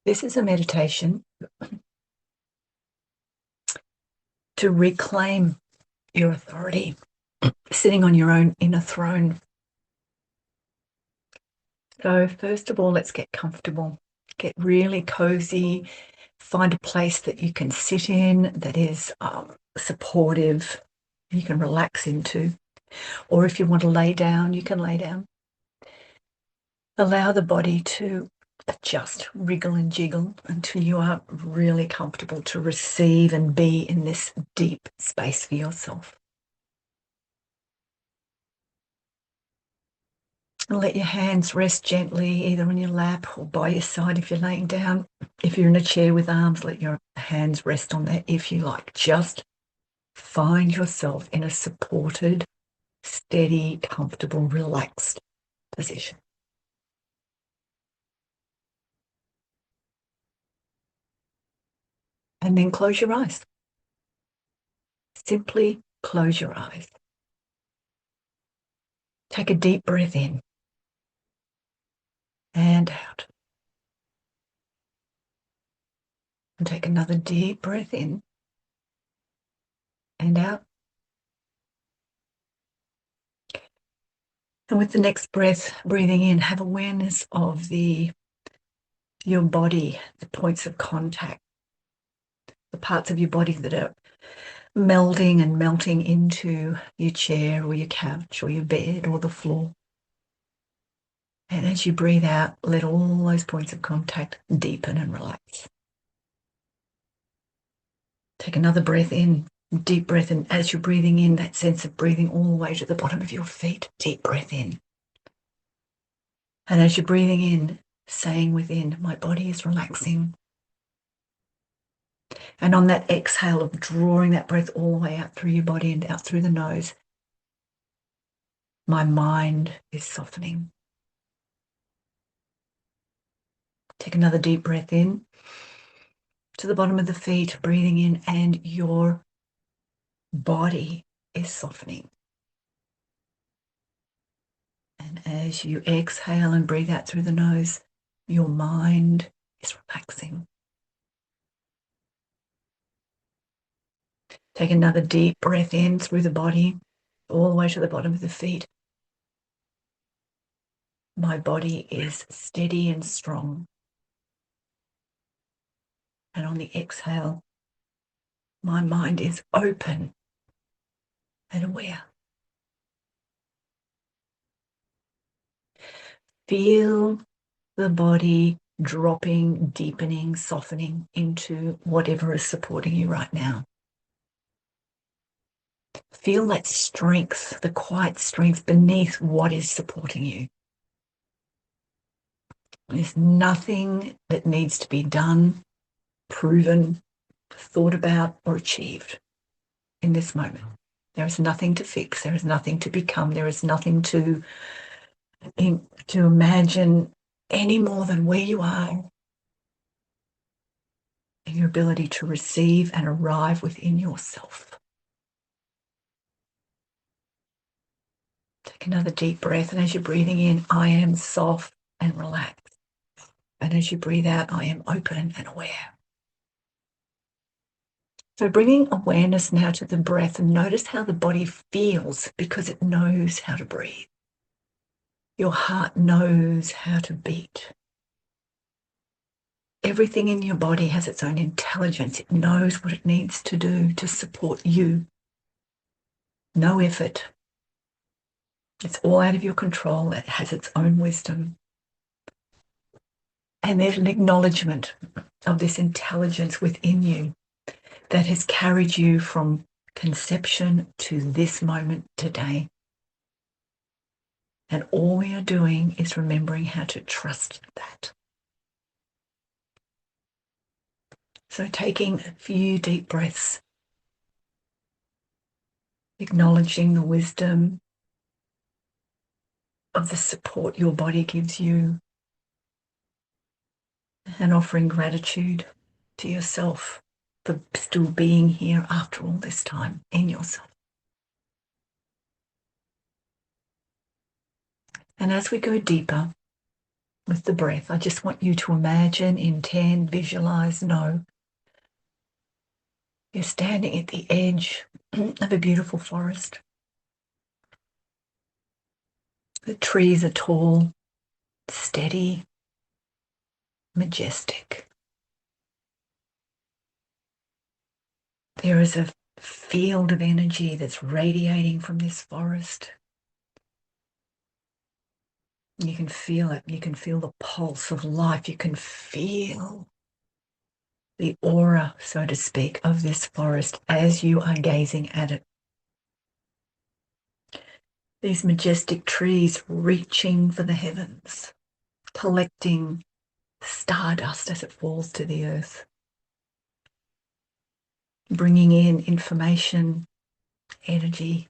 This is a meditation to reclaim your authority, sitting on your own inner throne. So first of all, let's get comfortable, get really cozy, find a place that you can sit in that is supportive, you can relax into. Or if you want to lay down, you can lay down. Allow the body to adjust, wriggle and jiggle until you are really comfortable to receive and be in this deep space for yourself. And let your hands rest gently either on your lap or by your side if you're laying down. If you're in a chair with arms, let your hands rest on that if you like. Just find yourself in a supported, steady, comfortable, relaxed position. And then close your eyes. Simply close your eyes. Take a deep breath in and out. And take another deep breath in and out. And with the next breath, breathing in, have awareness of your body, the points of contact, the parts of your body that are melding and melting into your chair or your couch or your bed or the floor. And as you breathe out, let all those points of contact deepen and relax. Take another breath in, deep breath in. As you're breathing in, that sense of breathing all the way to the bottom of your feet, deep breath in. And as you're breathing in, saying within, my body is relaxing. And on that exhale of drawing that breath all the way out through your body and out through the nose, my mind is softening. Take another deep breath in to the bottom of the feet, breathing in, and your body is softening. And as you exhale and breathe out through the nose, your mind is relaxing. Take another deep breath in through the body, all the way to the bottom of the feet. My body is steady and strong. And on the exhale, my mind is open and aware. Feel the body dropping, deepening, softening into whatever is supporting you right now. Feel that strength, the quiet strength beneath what is supporting you. There's nothing that needs to be done, proven, thought about, or achieved in this moment. There is nothing to fix. There is nothing to become. There is nothing to imagine any more than where you are and your ability to receive and arrive within yourself. Take another deep breath, and as you're breathing in, I am soft and relaxed. And as you breathe out, I am open and aware. So bringing awareness now to the breath, and notice how the body feels because it knows how to breathe. Your heart knows how to beat. Everything in your body has its own intelligence. It knows what it needs to do to support you. No effort. It's all out of your control. It has its own wisdom. And there's an acknowledgement of this intelligence within you that has carried you from conception to this moment today. And all we are doing is remembering how to trust that. So taking a few deep breaths, acknowledging the wisdom of the support your body gives you, and offering gratitude to yourself for still being here after all this time in yourself. And as we go deeper, with the breath. I just want you to imagine, intend, visualize, know you're standing at the edge of a beautiful forest. The trees are tall, steady, majestic. There is a field of energy that's radiating from this forest. You can feel it. You can feel the pulse of life. You can feel the aura, so to speak, of this forest as you are gazing at it. These majestic trees reaching for the heavens, collecting stardust as it falls to the earth, bringing in information, energy,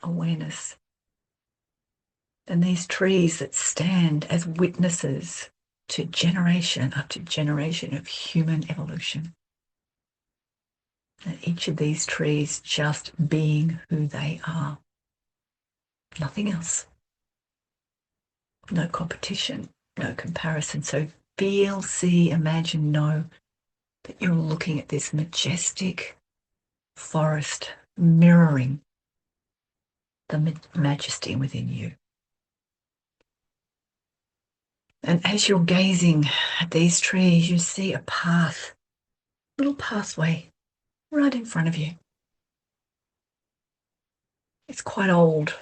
awareness. And these trees that stand as witnesses to generation after generation of human evolution. And each of these trees just being who they are. Nothing else. No competition, no comparison. So feel, see, imagine, know that you're looking at this majestic forest mirroring the majesty within you. And as you're gazing at these trees, you see a path, little pathway right in front of you. It's quite old.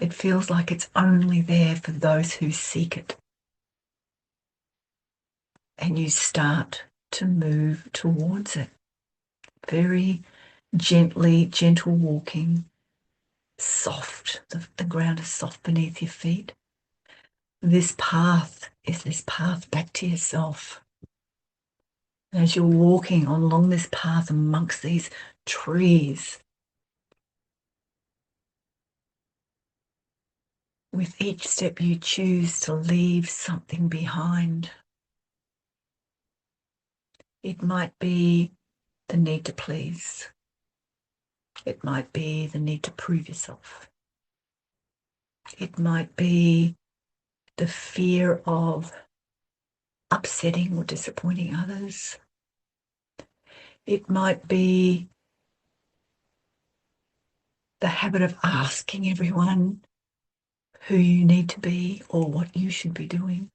It feels like it's only there for those who seek it. And you start to move towards it. Very gently, gentle walking, soft. The ground is soft beneath your feet. This path is this path back to yourself. As you're walking along this path amongst these trees, with each step you choose to leave something behind. It might be the need to please. It might be the need to prove yourself. It might be the fear of upsetting or disappointing others. It might be the habit of asking everyone who you need to be or what you should be doing.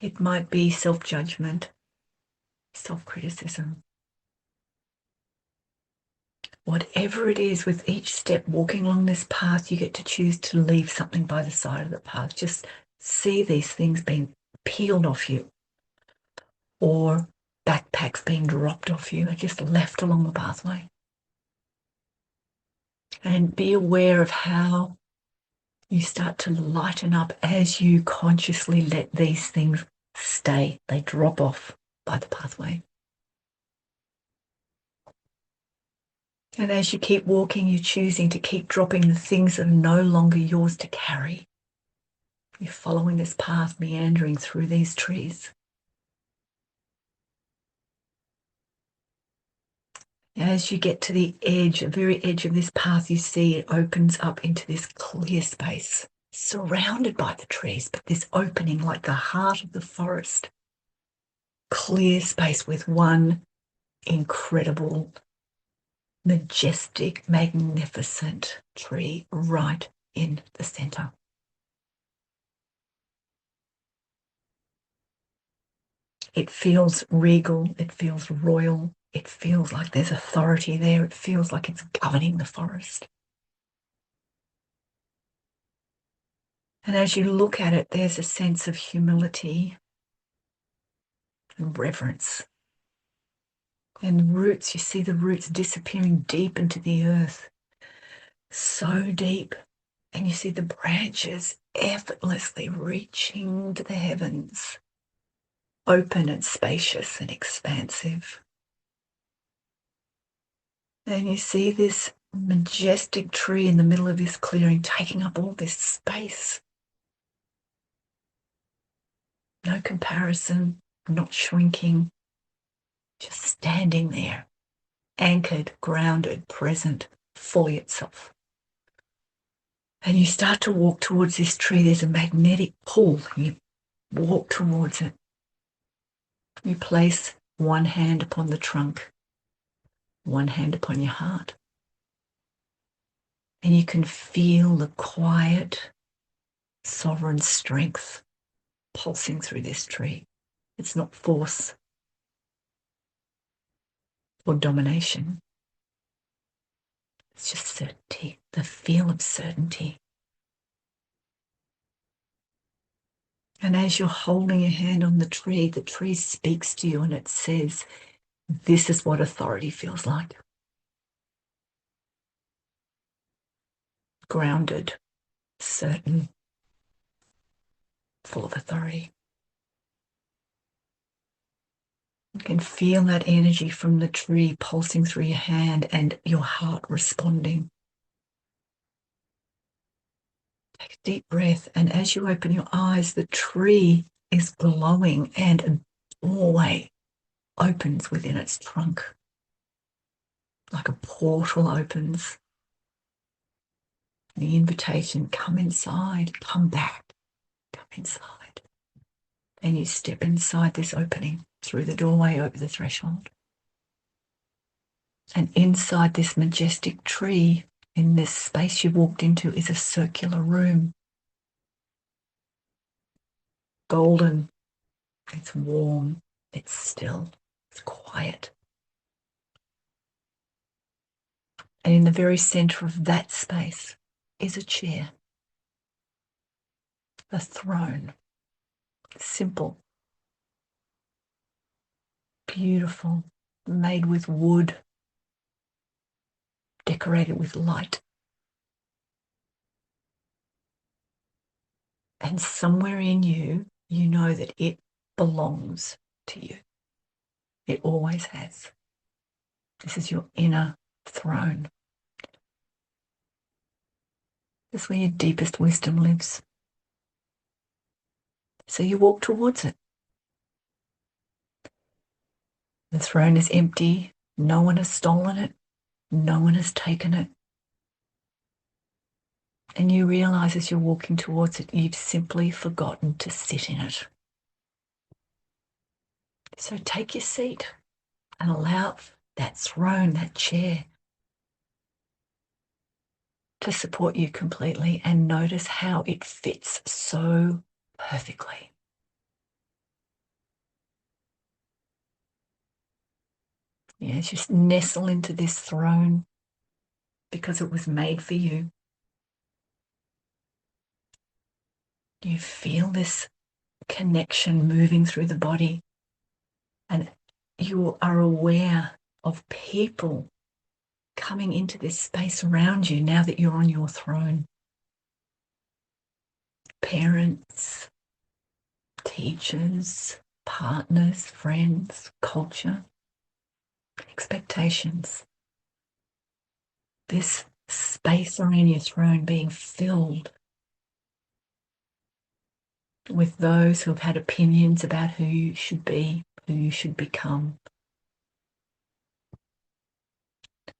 It might be self-judgment, self-criticism. Whatever it is, with each step walking along this path, you get to choose to leave something by the side of the path. Just see these things being peeled off you, or backpacks being dropped off you and just left along the pathway. And be aware of how you start to lighten up as you consciously let these things stay. They drop off by the pathway. And as you keep walking, you're choosing to keep dropping the things that are no longer yours to carry. You're following this path, meandering through these trees. As you get to the edge, the very edge of this path, you see it opens up into this clear space, surrounded by the trees, but this opening like the heart of the forest. Clear space with one incredible, majestic, magnificent tree right in the center. It feels regal, it feels royal, it feels like there's authority there, it feels like it's governing the forest. And as you look at it, there's a sense of humility and reverence. And roots, you see the roots disappearing deep into the earth, so deep. And you see the branches effortlessly reaching to the heavens, open and spacious and expansive. And you see this majestic tree in the middle of this clearing taking up all this space. No comparison, not shrinking, just standing there, anchored, grounded, present, fully itself. And you start to walk towards this tree. There's a magnetic pull. You walk towards it. You place one hand upon the trunk, one hand upon your heart. And you can feel the quiet, sovereign strength pulsing through this tree. It's not force or domination. It's just certainty, the feel of certainty. And as you're holding your hand on the tree speaks to you and it says, this is what authority feels like. Grounded, certain, full of authority. You can feel that energy from the tree pulsing through your hand and your heart responding. Take a deep breath, and as you open your eyes, the tree is glowing and a doorway opens within its trunk. Like a portal opens. The invitation, come inside, come back, come inside. And you step inside this opening, through the doorway, over the threshold. And inside this majestic tree, in this space you walked into, is a circular room. Golden, it's warm, it's still, it's quiet. And in the very center of that space is a chair, a throne, simple, beautiful, made with wood, decorated with light. And somewhere in you, you know that it belongs to you. It always has. This is your inner throne. This is where your deepest wisdom lives. So you walk towards it. The throne is empty. No one has stolen it. No one has taken it. And you realize as you're walking towards it, you've simply forgotten to sit in it. So take your seat and allow that throne, that chair, to support you completely, and notice how it fits so perfectly. Yeah, just nestle into this throne because it was made for you. You feel this connection moving through the body, and you are aware of people coming into this space around you now that you're on your throne. Parents, teachers, partners, friends, culture, expectations. This space around your throne being filled with those who have had opinions about who you should be, who you should become,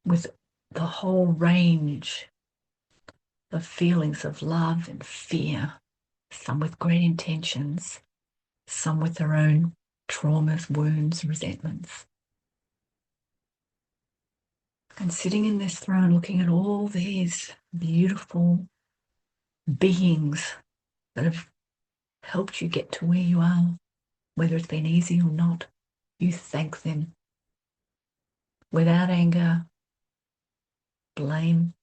with the whole range of feelings of love and fear, some with great intentions, some with their own traumas, wounds, resentments. And sitting in this throne, looking at all these beautiful beings that have helped you get to where you are, whether it's been easy or not, you thank them without anger, blame,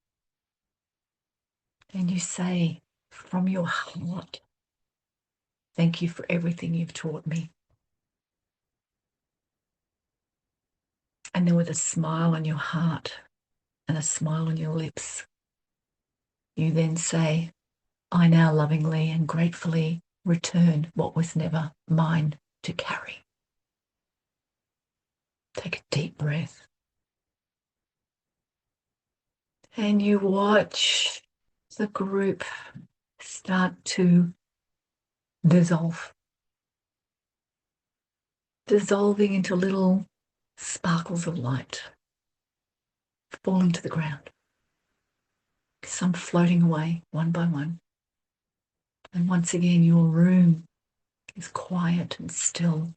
and you say from your heart, thank you for everything you've taught me. And then with a smile on your heart and a smile on your lips, you then say, I now lovingly and gratefully return what was never mine to carry. Take a deep breath. And you watch the group start to dissolve, dissolving into little sparkles of light, falling to the ground. some floating away one by one. And once again, your room is quiet and still.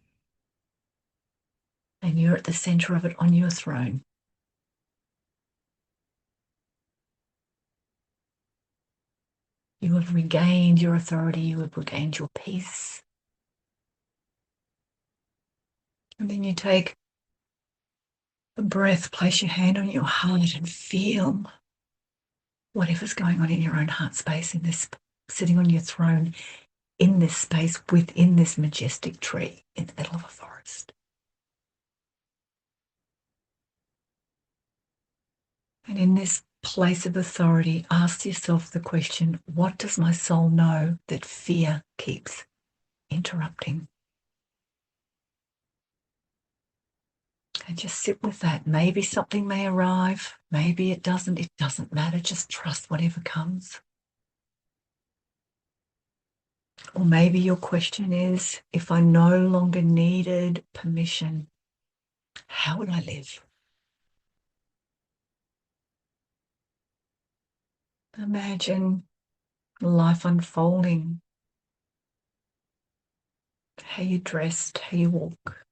And you're at the center of it on your throne. You have regained your authority. You have regained your peace. And then you take a breath, place your hand on your heart and feel whatever's going on in your own heart space, in this, sitting on your throne in this space within this majestic tree in the middle of a forest. And in this place of authority, ask yourself the question, what does my soul know that fear keeps interrupting? And just sit with that. Maybe something may arrive, maybe it doesn't. It doesn't matter. Just trust whatever comes. Or maybe your question is, if I no longer needed permission, how would I live? Imagine life unfolding. How you dressed, how you walk,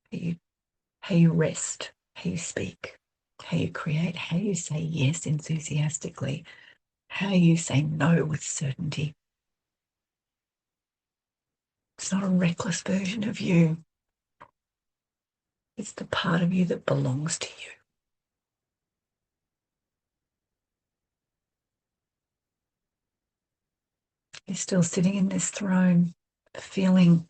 how you rest, how you speak, how you create, how you say yes enthusiastically, how you say no with certainty. It's not a reckless version of you. It's the part of you that belongs to you. You're still sitting in this throne, feeling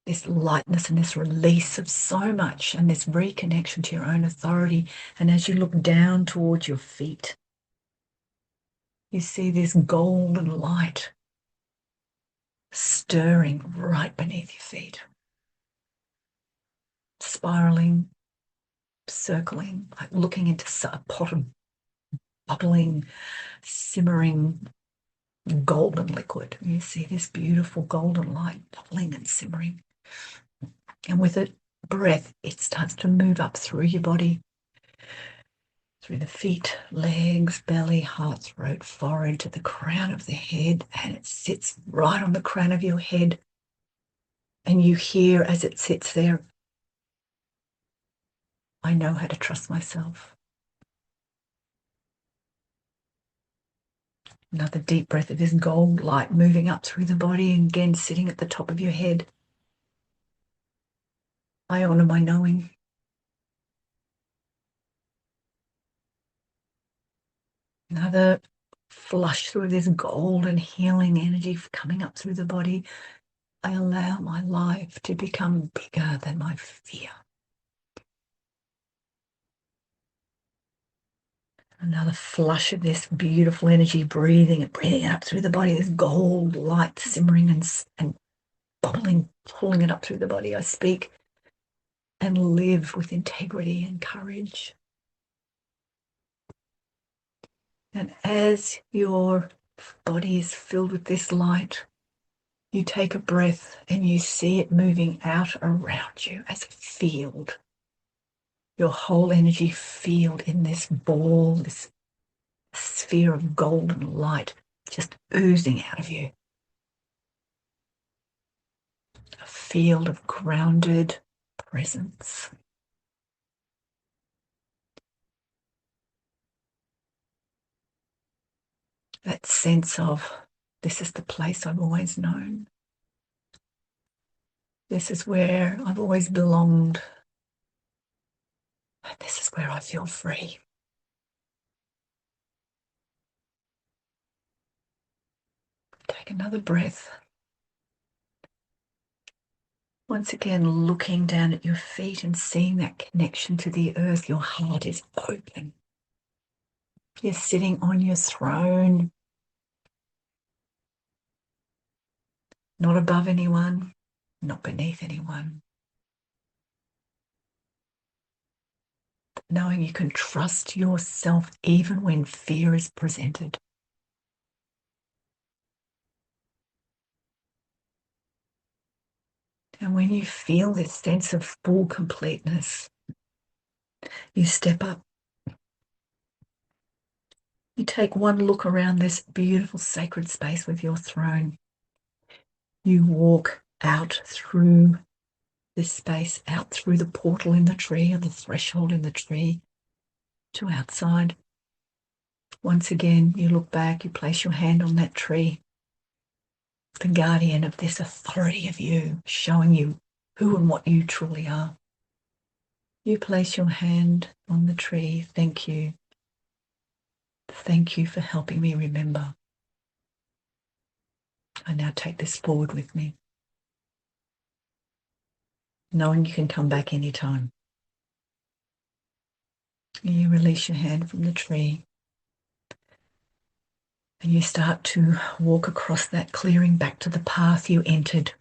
this lightness and this release of so much and this reconnection to your own authority. And as you look down towards your feet, you see this golden light stirring right beneath your feet, spiraling, circling, like looking into a pot of bubbling, simmering golden liquid. You see this beautiful golden light bubbling and simmering. And with it, breath, it starts to move up through your body, through the feet, legs, belly, heart, throat, forehead, to the crown of the head, and it sits right on the crown of your head. And you hear as it sits there, I know how to trust myself. Another deep breath of this gold light moving up through the body, and again sitting at the top of your head. I honor my knowing. Another flush through this golden healing energy coming up through the body. I allow my life to become bigger than my fear. Another flush of this beautiful energy, breathing it up through the body, this gold light simmering and bubbling, pulling it up through the body. I speak and live with integrity and courage. And as your body is filled with this light, you take a breath and you see it moving out around you as a field. Your whole energy field in this ball, this sphere of golden light just oozing out of you. A field of grounded presence. That sense of, this is the place I've always known. This is where I've always belonged. And this is where I feel free. Take another breath. Once again, looking down at your feet and seeing that connection to the earth. Your heart is open. You're sitting on your throne, not above anyone, not beneath anyone. Knowing you can trust yourself even when fear is presented. And when you feel this sense of full completeness, you step up. You take one look around this beautiful sacred space with your throne. You walk out through this space, out through the portal in the tree or the threshold in the tree to outside. Once again, you look back, you place your hand on that tree, the guardian of this authority of you, showing you who and what you truly are. You place your hand on the tree. Thank you. Thank you for helping me remember. I now take this forward with me, knowing you can come back anytime. You release your hand from the tree and you start to walk across that clearing back to the path you entered.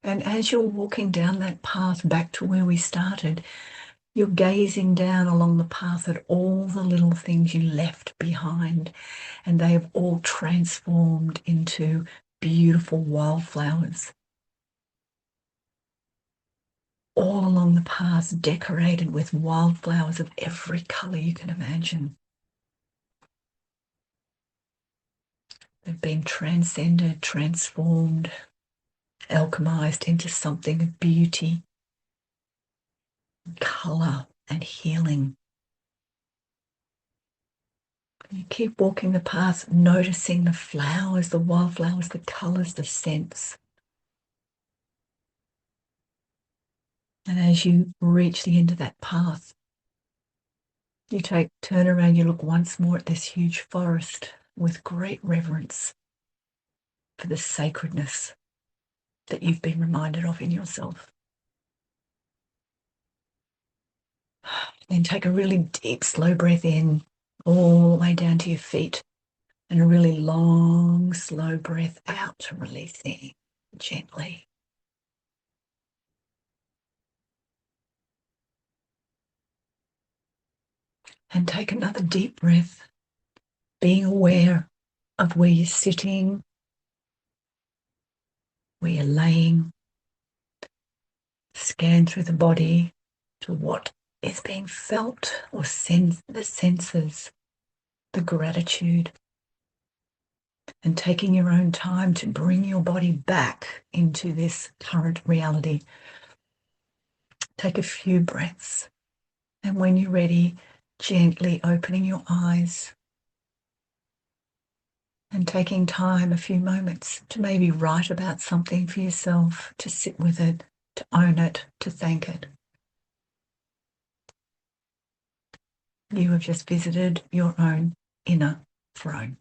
And as you're walking down that path back to where we started, you're gazing down along the path at all the little things you left behind, and they have all transformed into beautiful wildflowers. All along the path, decorated with wildflowers of every color you can imagine. They've been transcended, transformed, alchemized into something of beauty, color, and healing. You keep walking the path, noticing the flowers, the wildflowers, the colors, the scents. And as you reach the end of that path, you turn around, you look once more at this huge forest with great reverence for the sacredness that you've been reminded of in yourself. Then take a really deep, slow breath in, all the way down to your feet, and a really long, slow breath out, releasing gently. And take another deep breath, being aware of where you're sitting, where you're laying. Scan through the body to what is being felt or the senses, the gratitude, and taking your own time to bring your body back into this current reality. Take a few breaths, and when you're ready, gently opening your eyes and taking time, a few moments, to maybe write about something for yourself, to sit with it, to own it, to thank it. You have just visited your own inner throne.